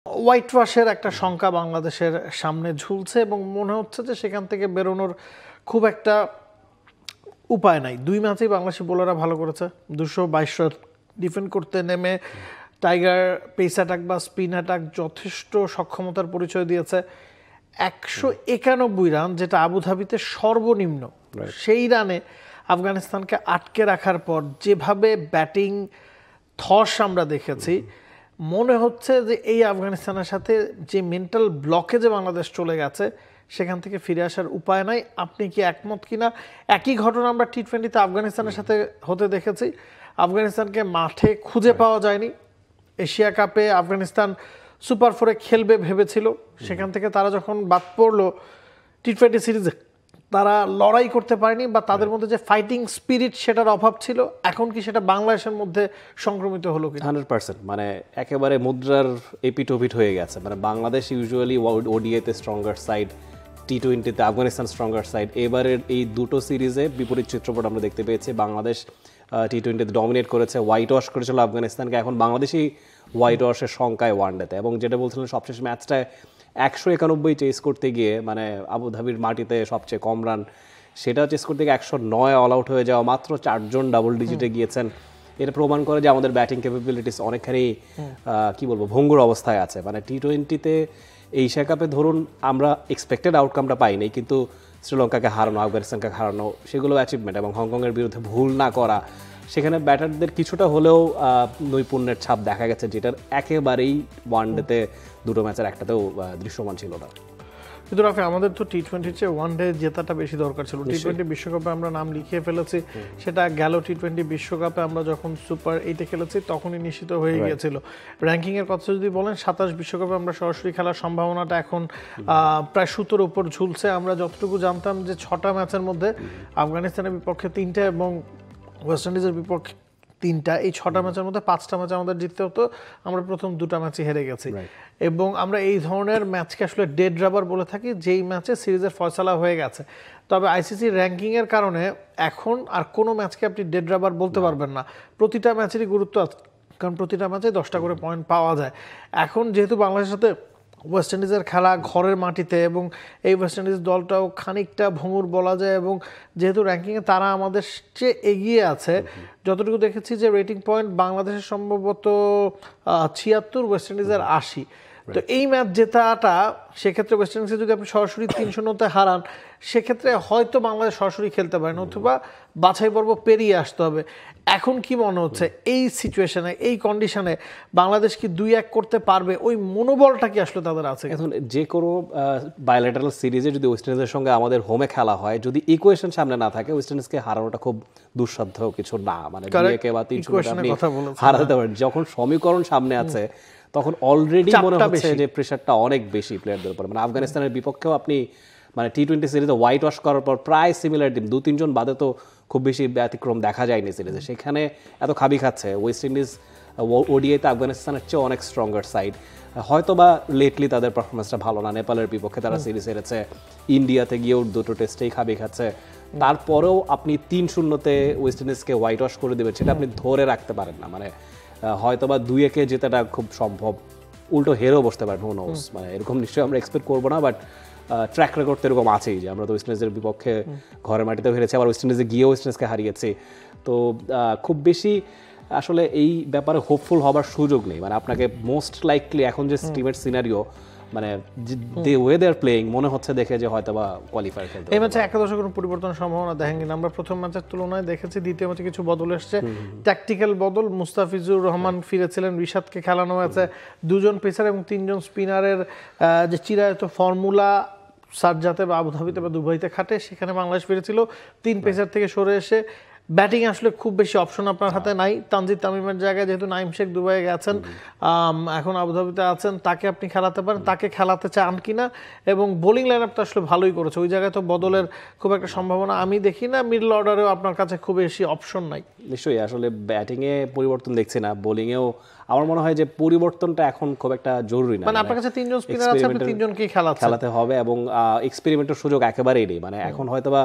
White ওয়াশের একটা শঙ্কা বাংলাদেশের সামনে ঝুলছে এবং মনে হচ্ছে যে সেখান থেকে বেরোনোর খুব একটা উপায় নাই। 2 ম্যাচেই বাংলাদেশি বোলাররা ভালো করেছে, 222 রান ডিফেন্ড করতে নেমে টাইগার পেস অ্যাটাক বা স্পিন অ্যাটাক যথেষ্ট সক্ষমতার পরিচয় দিয়েছে। 191 রান, যেটা আবুধাবিতে সর্বনিম্ন, সেই রানে আফগানিস্তানকে আটকে রাখার পর যেভাবে ব্যাটিং ধস আমরা দেখেছি, মনে হচ্ছে যে এই আফগানিস্তানের সাথে যে মেন্টাল ব্লকেজে বাংলাদেশ চলে গেছে সেখান থেকে ফিরে আসার উপায় নাই। আপনি কি একমত কিনা? একই ঘটনা আমরা টি-20তে আফগানিস্তানের সাথে হতে দেখেছি। আফগানিস্তানকে মাঠে খুঁজে পাওয়া যায়নি। এশিয়া কাপে আফগানিস্তান সুপার 4-এ খেলবে ভেবেছিল, সেখান থেকে তারা যখন বাদ পড়লো টি-20 সিরিজে তারা লড়াই করতে পারেনি বা তাদের মধ্যে যে ফাইটিং স্পিরিট সেটার অভাব ছিল। এখন কি সেটা বাংলাদেশের মধ্যে সংক্রমিত হলো কি? 100%, মানে একেবারে মুদ্রার এপিট ওপিট হয়ে গেছে। মানে বাংলাদেশ ইউজুয়ালি ওডিআইতে স্ট্রঙ্গার সাইড, টি-20তে আফগানিস্তান স্ট্রঙ্গার সাইড। এবারের এই দুটো সিরিজে বিপরীত চিত্রপট আমরা দেখতে পেয়েছি। বাংলাদেশ টি-20তে ডমিনেট করেছে, হোয়াইট ওয়াশ করেছিল আফগানিস্তানকে। এখন বাংলাদেশই হোয়াইট ওয়াশের সংখ্যায় ওয়ানডেতে, এবং যেটা বলছিলেন সবশেষ ম্যাচটায় 191 চেস করতে গিয়ে, মানে আবুধাবির মাটিতে সবচেয়ে কম রান, সেটা চেস করতে গিয়ে 109 অল আউট হয়ে যাওয়া, মাত্র 4 জন ডাবল ডিজিটে গিয়েছেন। এটা প্রমাণ করে যে আমাদের ব্যাটিং ক্যাপাবিলিটিস অনেকখানি কি বলবো ভঙ্গুর অবস্থায় আছে। মানে টি-20তে এশিয়া কাপে ধরুন আমরা এক্সপেক্টেড আউটকামটা পাইনি, কিন্তু শ্রীলঙ্কাকে হারানো, আফগানিস্তানকে হারানো, সেগুলো অ্যাচিভমেন্ট। এবং হংকংয়ের বিরুদ্ধে ভুল না করা, সেখানে ব্যাটারদের কিছুটা হলেও নৈপুণ্যের ছাপ দেখা গেছে, যেটার একেবারেই ওয়ানডেতে দুটো ম্যাচের একটাতেও দৃশ্যমান ছিল না। কিন্তু রাফি, আমাদের তো টি-20 চেয়ে ওয়ানডে জেতাটা বেশি দরকার ছিল। টি-20 বিশ্বকাপে আমরা নাম লিখিয়ে ফেলেছি, সেটা গেল টি-20 বিশ্বকাপে আমরা যখন সুপার 8-এ খেলেছি তখনই নিশ্চিত হয়ে গিয়েছিল। র্যাঙ্কিংয়ের কথা যদি বলেন, 27 বিশ্বকাপে আমরা সরাসরি খেলার সম্ভাবনাটা এখন প্রায় 17 উপর ঝুলছে। আমরা যতটুকু জানতাম যে 6টা ম্যাচের মধ্যে আফগানিস্তানের বিপক্ষে 3টা এবং ওয়েস্ট ইন্ডিজের বিপক্ষে 3টা, এই 6টা ম্যাচের মধ্যে 5টা ম্যাচ আমাদের জিততে হতো, আমরা প্রথম 2টা ম্যাচই হেরে গেছি। এবং আমরা এই ধরনের ম্যাচকে আসলে ডেড রাবার বলে থাকি, যেই ম্যাচে সিরিজের ফয়সালা হয়ে গেছে। তবে আইসিসি র্যাঙ্কিংয়ের কারণে এখন আর কোনো ম্যাচকে আপনি ডেড রাবার বলতে পারবেন না। প্রতিটা ম্যাচেরই গুরুত্ব আছে, কারণ প্রতিটা ম্যাচে 10টা করে পয়েন্ট পাওয়া যায়। এখন যেহেতু বাংলাদেশের সাথে ওয়েস্ট ইন্ডিজের খেলা ঘরের মাটিতে, এবং এই ওয়েস্ট ইন্ডিজ দলটাও খানিকটা ভঙ্গুর বলা যায়, এবং যেহেতু র্যাঙ্কিংয়ে তারা আমাদের চেয়ে এগিয়ে আছে, যতটুকু দেখেছি যে রেটিং পয়েন্ট বাংলাদেশের সম্ভবত 76, ওয়েস্ট ইন্ডিজের 80। তো এই ম্যাচ জেতাটা, সেক্ষেত্রে ওয়েস্ট ইন্ডিজকে যদি আপনি সরাসরি 3-0-তে হারান, সেক্ষেত্রে হয়তো বাংলাদেশ সরাসরি খেলতে পারেন, অথবা বাছাই পর্ব পেরিয়ে আসতে হবে। এখন কি মনে হচ্ছে এই সিচুয়েশনে, এই কন্ডিশনে বাংলাদেশ কি 2-1 করতে পারবে? ওই মনোবলটা কি আসলে তাদের আছে? এখন যে কোনো বায়োলেটারাল সিরিজে যদি ওয়েস্ট ইন্ডিজের সঙ্গে আমাদের হোমে খেলা হয়, যদি ইকুয়েশন সামনে না থাকে, ওয়েস্ট ইন্ডিজকে হারানোটা খুব দুঃসাধ্য কিছু না। মানে 2-1 বা 3-0 আপনি হারাতে পারেন। যখন সমীকরণ সামনে আছে, তখন অলরেডি মনে হচ্ছে যে প্রেশারটা অনেক বেশি প্লেয়ারদের উপর। মানে আফগানিস্তানের বিপক্ষেও আপনি মানে টি-20 সিরিজে হোয়াইট ওয়াশ করার পর প্রায় সিমিলার টিম, 2-3 জন বাদে তো খুব বেশি ব্যতিক্রম দেখা যায়নি সিরিজে। সেখানে এত খাবি খাচ্ছে ওয়েস্ট ইন্ডিজ। ওডিআইতে আফগানিস্তানের চেয়ে অনেক স্ট্রঙ্গার সাইড। হয়তো বা লেটলি তাদের পারফরমেন্সটা ভালো না, নেপালের বিপক্ষে তারা সিরিজ হেরেছে, ইন্ডিয়াতে গিয়েও দুটো টেস্টেই খাবি খাচ্ছে। তারপরেও আপনি 3-0-তে ওয়েস্ট ইন্ডিজকে হোয়াইট ওয়াশ করে দেবেন, সেটা আপনি ধরে রাখতে পারেন না। মানে হয়তো বা 2-1 জেতাটা খুব সম্ভব, উল্টো হেরেও বসতে পারেন, হু নোস। মানে এরকম নিশ্চয়ই আমরা এক্সপেক্ট করবো না, বাট ট্র্যাক রেকর্ড তো এরকম আছেই যে আমরা তো ওয়েস্ট ইন্ডিজের বিপক্ষে ঘরের মাটিতেও হেরেছি, আবার ওয়েস্ট ইন্ডিজে গিয়েও ওয়েস্ট ইন্ডিজকে হারিয়েছি। তো খুব বেশি আসলে এই ব্যাপারে হোপফুল হবার সুযোগ নেই। মানে আপনাকে মোস্ট লাইকলি এখন যে টিমের সিনারিও, মানে the way they are playing, মনে হচ্ছে দেখে যে হয়তো বা কোয়ালিফায়ার খেলতে। এই ম্যাচে একাদশে কোনো পরিবর্তন সম্ভাবনা দেখেন কিনা? আমরা প্রথম ম্যাচের তুলনায় দেখেছি দ্বিতীয় ম্যাচে কিছু বদল এসছে, ট্যাকটিক্যাল বদল। মুস্তাফিজুর রহমান ফিরেছিলেন, রিশাদকে খেলানো হয়েছে, 2 জন পেসার এবং 3 জন স্পিনারের যে চিরায়ত ফর্মুলা সারজাতে বা আবুধাবিতে বা দুবাইতে খাটে, সেখানে বাংলাদেশ ফিরেছিল 3 পেসার থেকে সরে এসে। ব্যাটিং আসলে খুব বেশি অপশন আপনার হাতে নাই। তানজিদ তামিমের জায়গায় যেহেতু নাইম শেখ দুবাইয়ে গেছেন, এখন আবুধাবিতে আছেন, তাকে আপনি খেলাতে পারেন, তাকে খেলাতে চান কিনা? এবং বোলিং লাইন আপটা আসলে ভালোই করেছে, ওই জায়গায় তো বদলের খুব একটা সম্ভাবনা আমি দেখি না। মিডল অর্ডারেও আপনার কাছে খুব বেশি অপশন নাই। নিশ্চয়ই, আসলে ব্যাটিংয়ে পরিবর্তন দেখছি না, বোলিংয়েও আমার মনে হয় যে পরিবর্তনটা এখন খুব একটা জরুরি না। মানে আপনার কাছে 3 জন স্পিনার আছে, আপনি 3 জনকেই খেলাতে হবে, এবং এক্সপেরিমেন্টের সুযোগ একেবারেই নেই। মানে এখন হয়তোবা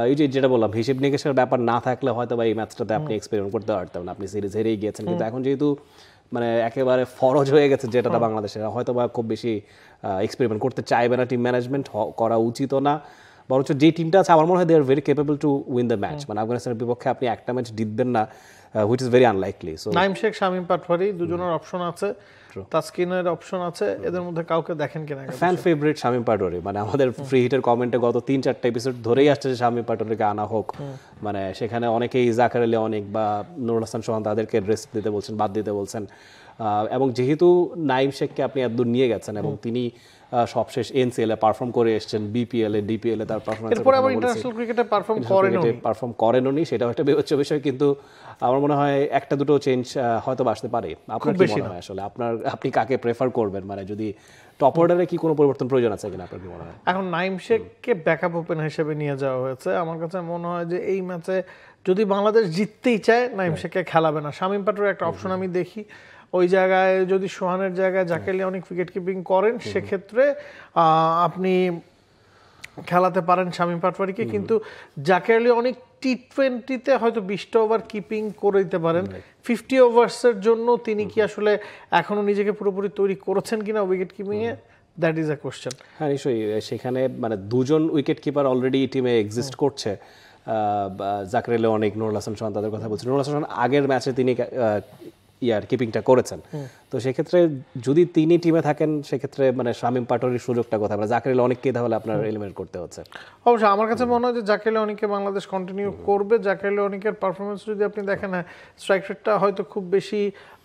এই যে যেটা বললাম, হিসেব নিকেশের ব্যাপার না থাকলে হয়তো বা এই ম্যাচটাতে আপনি এক্সপেরিমেন্ট করতে পারতেন না, আপনি সিরিজ হেরেই গিয়েছেন। কিন্তু এখন যেহেতু মানে একেবারে ফরজ হয়ে গেছে যেটা বাংলাদেশের, হয়তো বা খুব বেশি এক্সপেরিমেন্ট করতে চাইবে না টিম ম্যানেজমেন্ট, করা উচিত না, বরঞ্চ যে টিমটা আছে আমার মনে হয় they are very capable to win the match. মানে আফগানিস্তানের বিপক্ষে আপনি একটা ম্যাচ জিতবেন না, which is very unlikely. So Naim Sheikh, Shamim Patwari দুজনের অপশন আছে, তাসকিনের অপশন আছে, এদের মধ্যে কাউকে দেখেন কিনা? ফ্যান ফেভারিট শামীম পাটোয়ারি, মানে আমাদের ফ্রি হিটের কমেন্টে গত 3-4টা এপিসোড ধরেই আসছে যে শামীম পাটোয়ারিকে আনা হোক। মানে সেখানে অনেকেই জাকার আলী অনেক বা নুরুল হাসান সোহান তাদেরকে রেস্ট দিতে বলছেন, বাদ দিতে বলছেন। এবং যেহেতু নাইম শেখকে আপনি এতদূর নিয়ে গেছেন এবং তিনি সবশেষ এনসিএল এ পারফর্ম করে এসেছেন, বিপিএল এ, ডিপিএল এ তার পারফরম্যান্স, এরপর আবার ইন্টারন্যাশনাল ক্রিকেটে পারফর্ম করেননি, সেটা একটা বিবেচ্য বিষয়। কিন্তু আমার মনে হয় একটা দুটো চেঞ্জ হয়তো আসতে পারে। আপনার কি মনে হয় আসলে আপনি কাকে প্রেফার করবেন? মানে যদি টপ অর্ডারে কি কোনো পরিবর্তন প্রয়োজন আছে কিনা আপনার কি মনে হয়? এখন নাইম শেখকে ব্যাকআপ ওপেনার হিসেবে নিয়ে যাওয়া হয়েছে। আমার কাছে মনে হয় যে এই ম্যাচে যদি বাংলাদেশ জিততেই চায় নাইম শেখকে খেলাবে না। শামীম পাটোয়ারির একটা অপশন আমি দেখি, ওই জায়গায় যদি সোহানের জায়গায় জাকের আলী অনেক উইকেট কিপিং করেন সেক্ষেত্রে আপনি খেলাতে পারেন শামীম পাটোয়ারিকে। কিন্তু জাকের আলী অনেক টি20তে হয়তো 20টা ওভার কিপিং করে দিতে পারেন, 50 ওভার্সের জন্য তিনি কি আসলে এখনো নিজেকে পুরোপুরি তৈরি করেছেন কিনা উইকেট কিপিংয়ে, দ্যাট ইজ আ কোশ্চেন। হ্যাঁ নিশ্চয়ই, সেখানে মানে দুজন উইকেট কিপার অলরেডি টিমে এক্সিস্ট করছে, জাকের আলী অনেক, নুরুল হাসান সোহান, তাদের কথা বলছি। নুরুল হাসান সোহান আগের ম্যাচে তিনি কিপিংটা করেছেন, তো সেক্ষেত্রে যদি তিনি টিমে থাকেন সেক্ষেত্রে মানে শামীম পাটোয়ারির সুযোগটা কোথায়? মানে জাকের আলী অনেককে তাহলে আপনার এলিমিনেট করতে হচ্ছে। অবশ্যই আমার কাছে মনে হয় যে জাকের আলী অনেককে বাংলাদেশ কন্টিনিউ করবে। জাকের আলী অনেকের পারফরমেন্স যদি আপনি দেখেন, স্ট্রাইক রেটটা হয়তো খুব বেশি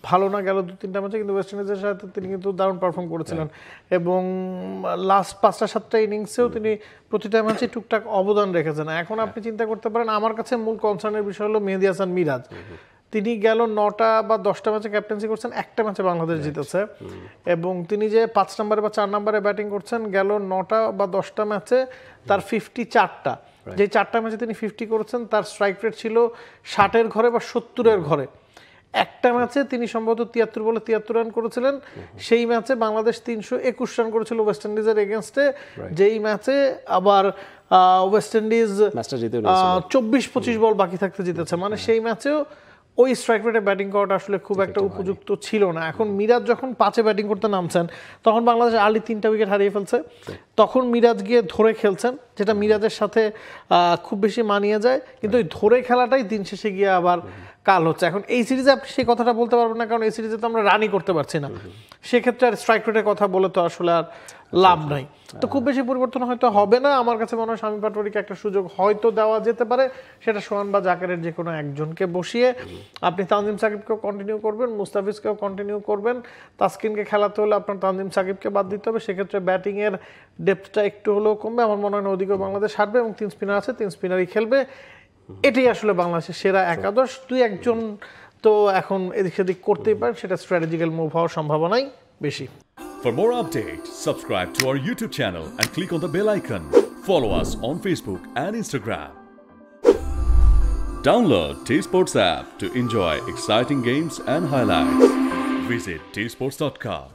ভালো না গেল 2-3টা ম্যাচে, কিন্তু ওয়েস্ট ইন্ডিজের সাথে তিনি কিন্তু দারুণ পারফর্ম করেছিলেন এবং লাস্ট 5টা-7টা ইনিংসেও তিনি প্রতিটা ম্যাচে টুকটাক অবদান রেখেছেন। এখন আপনি চিন্তা করতে পারেন, আমার কাছে মূল কনসার্নের বিষয় হলো মেহেদী হাসান মিরাজ। তিনি গেল 9টা বা 10টা ম্যাচে ক্যাপ্টেন্সি করছেন, একটা ম্যাচে বাংলাদেশ জিতেছে, এবং তিনি যে 5 নম্বরে বা 4 নম্বরে ব্যাটিং করছেন, গেল 9টা বা 10টা ম্যাচে তার 54টা, যে 4টা ম্যাচে তিনি 50 করেছেন, তার স্ট্রাইক রেট ছিল 60-এর ঘরে বা 70-এর ঘরে। একটা ম্যাচে তিনি সম্ভবত 73 বলে 73 রান করেছিলেন, সেই ম্যাচে বাংলাদেশ 321 রান করেছিল ওয়েস্ট ইন্ডিজের এগেনস্টে, যেই ম্যাচে আবার ওয়েস্ট ইন্ডিজ 24-25 বল বাকি থাকতে জিতেছে। মানে সেই ম্যাচেও ওই স্ট্রাইক রেটে ব্যাটিং করাটা আসলে খুব একটা উপযুক্ত ছিল না। এখন মিরাজ যখন 5-এ ব্যাটিং করতে নামছেন, তখন বাংলাদেশ আর্লি 3টা উইকেট হারিয়ে ফেলছে, তখন মিরাজ গিয়ে ধরে খেলছেন, যেটা মিরাজের সাথে খুব বেশি মানিয়ে যায়। কিন্তু ওই ধরে খেলাটাই দিন শেষে গিয়ে আবার কাল হচ্ছে। এখন এই সিরিজে আপনি সেই কথাটা বলতে পারবেন না, কারণ এই সিরিজে তো আমরা রানই করতে পারছি না, সেক্ষেত্রে আর স্ট্রাইক রেটের কথা বলে তো আসলে আর লাভ নাই। তো খুব বেশি পরিবর্তন হয়তো হবে না। আমার কাছে মনে হয় শামীম পাটোয়ারিকে একটা সুযোগ হয়তো দেওয়া যেতে পারে, সেটা সোহান বা জাকেরের যে কোনো একজনকে বসিয়ে আপনি তানজিম সাকিবকেও কন্টিনিউ করবেন, মুস্তাফিজকেও কন্টিনিউ করবেন। তাসকিনকে খেলাতে হলে আপনার তানজিম সাকিবকে বাদ দিতে হবে, সেক্ষেত্রে ব্যাটিংয়ের ডেপথটা একটু হলেও কমবে। আমার মনে হয় ওদিকেও বাংলাদেশ হারবে এবং 3 স্পিনার আছে, 3 স্পিনারই খেলবে। এটাই আসলে বাংলাদেশের সেরা একাদশ। 2-1 তো এখন এদিক সেদিক করতেই পারে, সেটা স্ট্র্যাটেজিক্যাল মুভ হওয়ার সম্ভাবনাই বেশি। For more updates, subscribe to our YouTube channel and click on the bell icon. Follow us on Facebook and Instagram. Download T-Sports app to enjoy exciting games and highlights. Visit tsports.com.